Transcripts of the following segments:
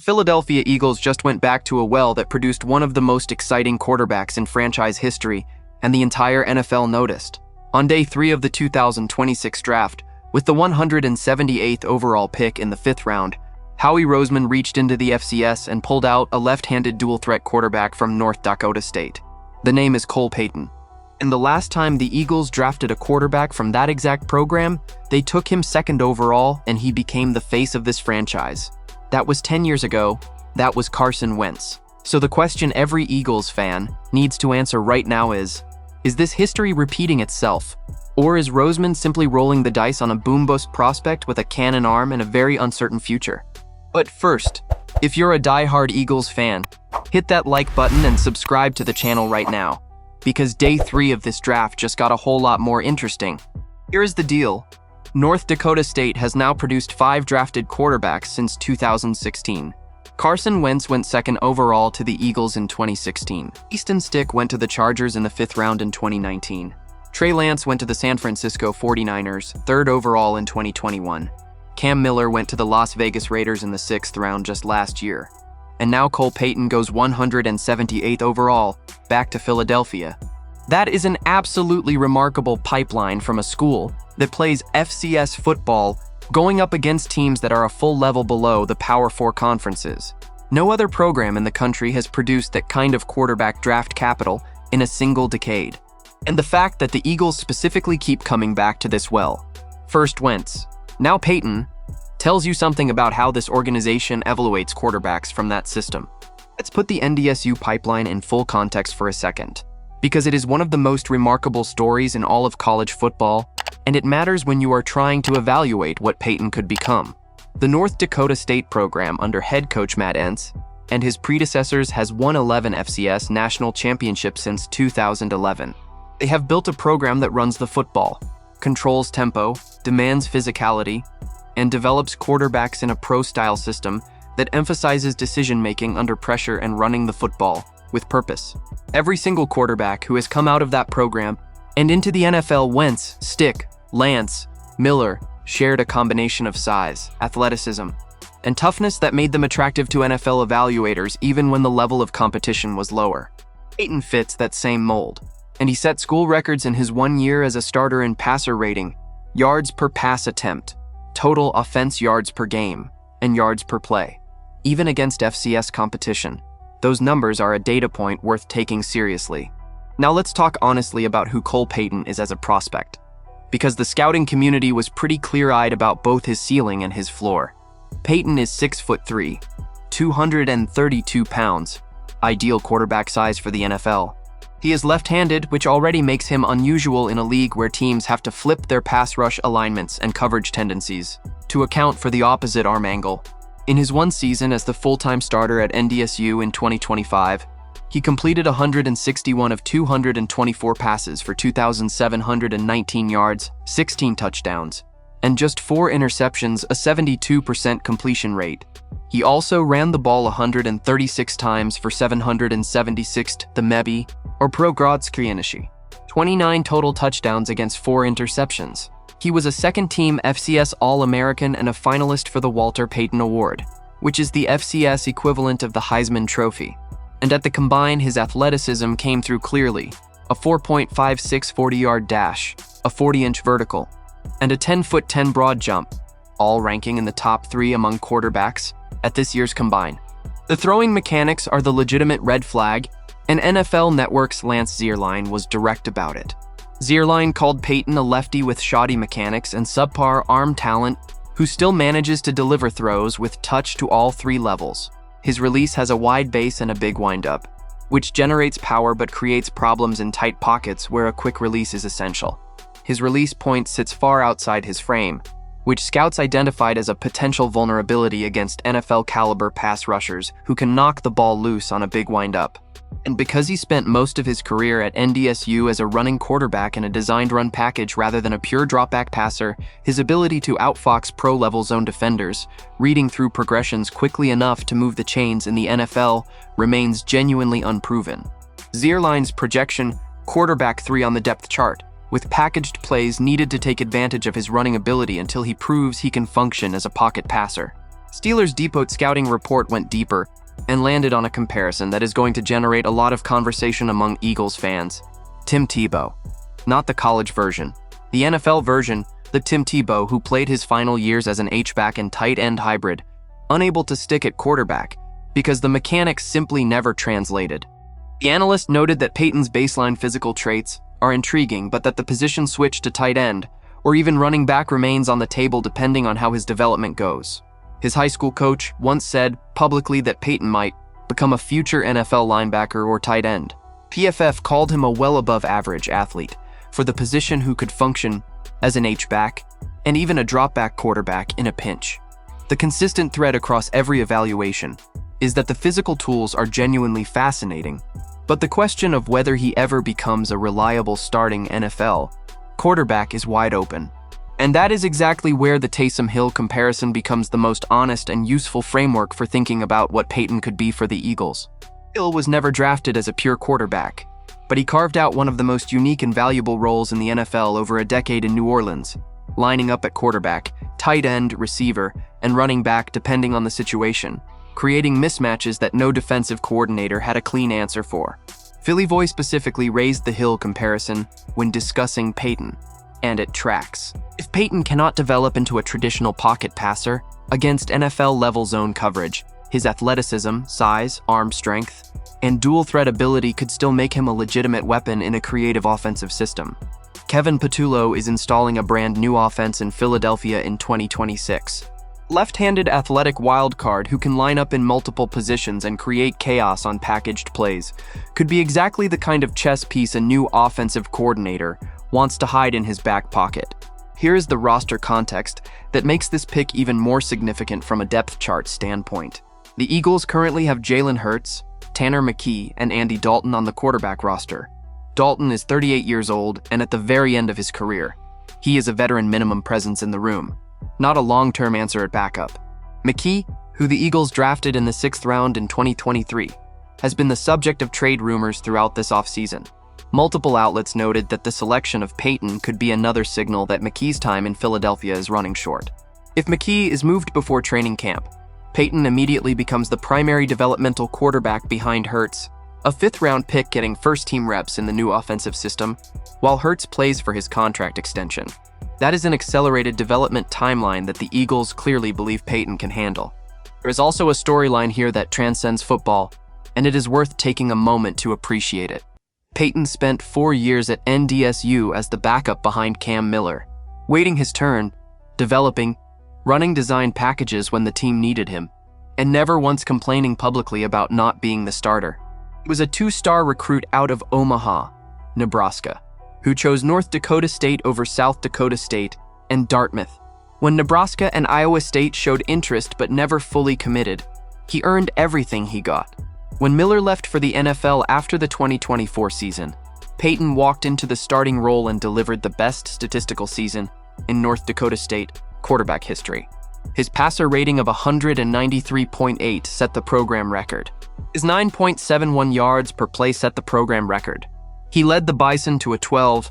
Philadelphia Eagles just went back to a well that produced one of the most exciting quarterbacks in franchise history, and the entire NFL noticed. On day 3 of the 2026 draft, with the 178th overall pick in the 5th round, Howie Roseman reached into the FCS and pulled out a left-handed dual-threat quarterback from North Dakota State. The name is Cole Payton. And the last time the Eagles drafted a quarterback from that exact program, they took him 2nd overall, and he became the face of this franchise. That was 10 years ago. That was Carson Wentz. So the question every Eagles fan needs to answer right now is this history repeating itself? Or is Roseman simply rolling the dice on a boom-bust prospect with a cannon arm and a very uncertain future? But first, if you're a die-hard Eagles fan, hit that like button and subscribe to the channel right now, because day 3 of this draft just got a whole lot more interesting. Here is the deal. North Dakota State has now produced 5 drafted quarterbacks since 2016. Carson Wentz went 2nd overall to the Eagles in 2016. Easton Stick went to the Chargers in the 5th round in 2019. Trey Lance went to the San Francisco 49ers, 3rd overall in 2021. Cam Miller went to the Las Vegas Raiders in the 6th round just last year. And now Cole Payton goes 178th overall, back to Philadelphia. That is an absolutely remarkable pipeline from a school that plays FCS football, going up against teams that are a full level below the Power 4 conferences. No other program in the country has produced that kind of quarterback draft capital in a single decade. And the fact that the Eagles specifically keep coming back to this well. First Wentz, now Payton, tells you something about how this organization evaluates quarterbacks from that system. Let's put the NDSU pipeline in full context for a second, because it is one of the most remarkable stories in all of college football, and it matters when you are trying to evaluate what Payton could become. The North Dakota State program under head coach Matt Entz and his predecessors has won 11 FCS national championships since 2011. They have built a program that runs the football, controls tempo, demands physicality, and develops quarterbacks in a pro-style system that emphasizes decision-making under pressure and running the football with purpose. Every single quarterback who has come out of that program and into the NFL, Wentz, Stick, Lance, Miller, shared a combination of size, athleticism, and toughness that made them attractive to NFL evaluators even when the level of competition was lower. Payton fits that same mold, and he set school records in his 1 year as a starter in passer rating, yards per pass attempt, total offense yards per game, and yards per play. Even against FCS competition, those numbers are a data point worth taking seriously. Now let's talk honestly about who Cole Payton is as a prospect, because the scouting community was pretty clear-eyed about both his ceiling and his floor. Payton is 6'3", 232 pounds, ideal quarterback size for the NFL. He is left-handed, which already makes him unusual in a league where teams have to flip their pass rush alignments and coverage tendencies to account for the opposite arm angle. In his 1 season as the full-time starter at NDSU in 2025, he completed 161 of 224 passes for 2,719 yards, 16 touchdowns, and just 4 interceptions, a 72% completion rate. He also ran the ball 136 times for 776, the MEBI, or Progrodzkienishi, 29 total touchdowns against 4 interceptions. He was a second-team FCS All-American and a finalist for the Walter Payton Award, which is the FCS equivalent of the Heisman Trophy. And at the combine, his athleticism came through clearly, a 4.56 40-yard dash, a 40-inch vertical, and a 10'10" broad jump, all ranking in the top 3 among quarterbacks at this year's combine. The throwing mechanics are the legitimate red flag, and NFL Network's Lance Zierlein was direct about it. Zierlein called Payton a lefty with shoddy mechanics and subpar arm talent who still manages to deliver throws with touch to all 3 levels. His release has a wide base and a big windup, which generates power but creates problems in tight pockets where a quick release is essential. His release point sits far outside his frame, which scouts identified as a potential vulnerability against NFL-caliber pass rushers who can knock the ball loose on a big windup. And because he spent most of his career at NDSU as a running quarterback in a designed run package rather than a pure dropback passer, his ability to outfox pro-level zone defenders, reading through progressions quickly enough to move the chains in the NFL, remains genuinely unproven. Zierlein's projection, quarterback 3 on the depth chart, with packaged plays needed to take advantage of his running ability until he proves he can function as a pocket passer. Steelers' Depot scouting report went deeper and landed on a comparison that is going to generate a lot of conversation among Eagles fans. Tim Tebow. Not the college version. The NFL version, the Tim Tebow who played his final years as an H-back and tight end hybrid, unable to stick at quarterback because the mechanics simply never translated. The analyst noted that Payton's baseline physical traits are intriguing, but that the position switch to tight end or even running back remains on the table depending on how his development goes. His high school coach once said publicly that Payton might become a future NFL linebacker or tight end. PFF called him a well-above-average athlete for the position who could function as an H-back and even a drop-back quarterback in a pinch. The consistent thread across every evaluation is that the physical tools are genuinely fascinating, but the question of whether he ever becomes a reliable starting NFL quarterback is wide open. And that is exactly where the Taysom Hill comparison becomes the most honest and useful framework for thinking about what Payton could be for the Eagles. Hill was never drafted as a pure quarterback, but he carved out one of the most unique and valuable roles in the NFL over a decade in New Orleans, lining up at quarterback, tight end, receiver, and running back depending on the situation, creating mismatches that no defensive coordinator had a clean answer for. Philly Voy specifically raised the Hill comparison when discussing Payton, and it tracks. If Payton cannot develop into a traditional pocket passer against NFL-level zone coverage, his athleticism, size, arm strength, and dual-threat ability could still make him a legitimate weapon in a creative offensive system. Kevin Patullo is installing a brand-new offense in Philadelphia in 2026. Left-handed athletic wildcard who can line up in multiple positions and create chaos on packaged plays could be exactly the kind of chess piece a new offensive coordinator wants to hide in his back pocket. Here is the roster context that makes this pick even more significant from a depth chart standpoint. The Eagles currently have Jalen Hurts, Tanner McKee, and Andy Dalton on the quarterback roster. Dalton is 38 years old and at the very end of his career. He is a veteran minimum presence in the room, not a long-term answer at backup. McKee, who the Eagles drafted in the 6th round in 2023, has been the subject of trade rumors throughout this offseason. Multiple outlets noted that the selection of Payton could be another signal that McKee's time in Philadelphia is running short. If McKee is moved before training camp, Payton immediately becomes the primary developmental quarterback behind Hurts, a 5th-round pick getting first-team reps in the new offensive system, while Hurts plays for his contract extension. That is an accelerated development timeline that the Eagles clearly believe Payton can handle. There is also a storyline here that transcends football, and it is worth taking a moment to appreciate it. Payton spent 4 years at NDSU as the backup behind Cam Miller, waiting his turn, developing, running design packages when the team needed him, and never once complaining publicly about not being the starter. He was a 2-star recruit out of Omaha, Nebraska, who chose North Dakota State over South Dakota State and Dartmouth. When Nebraska and Iowa State showed interest but never fully committed, he earned everything he got. When Miller left for the NFL after the 2024 season, Payton walked into the starting role and delivered the best statistical season in North Dakota State quarterback history. His passer rating of 193.8 set the program record. His 9.71 yards per play set the program record. He led the Bison to a 12-1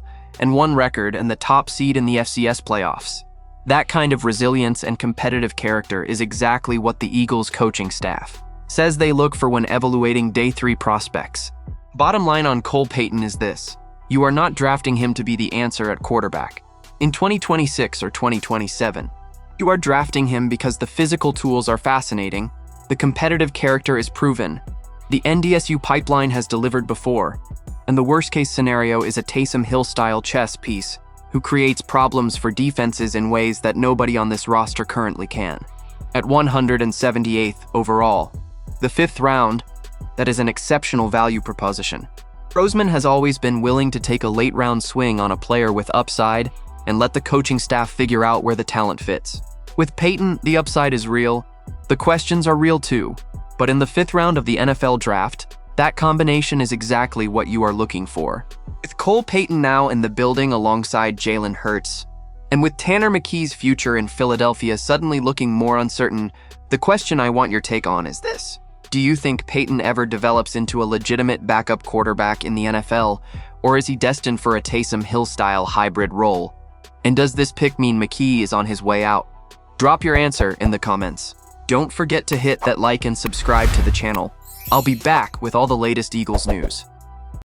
record and the top seed in the FCS playoffs. That kind of resilience and competitive character is exactly what the Eagles coaching staff says they look for when evaluating day 3 prospects. Bottom line on Cole Payton is this: you are not drafting him to be the answer at quarterback in 2026 or 2027. You are drafting him because the physical tools are fascinating, the competitive character is proven, the NDSU pipeline has delivered before, and the worst-case scenario is a Taysom Hill-style chess piece who creates problems for defenses in ways that nobody on this roster currently can. At 178th overall, the 5th round, that is an exceptional value proposition. Roseman has always been willing to take a late-round swing on a player with upside and let the coaching staff figure out where the talent fits. With Payton, the upside is real. The questions are real too. But in the 5th round of the NFL draft, that combination is exactly what you are looking for. With Cole Payton now in the building alongside Jalen Hurts, and with Tanner McKee's future in Philadelphia suddenly looking more uncertain, the question I want your take on is this: do you think Payton ever develops into a legitimate backup quarterback in the NFL, or is he destined for a Taysom Hill-style hybrid role? And does this pick mean McKee is on his way out? Drop your answer in the comments. Don't forget to hit that like and subscribe to the channel. I'll be back with all the latest Eagles news.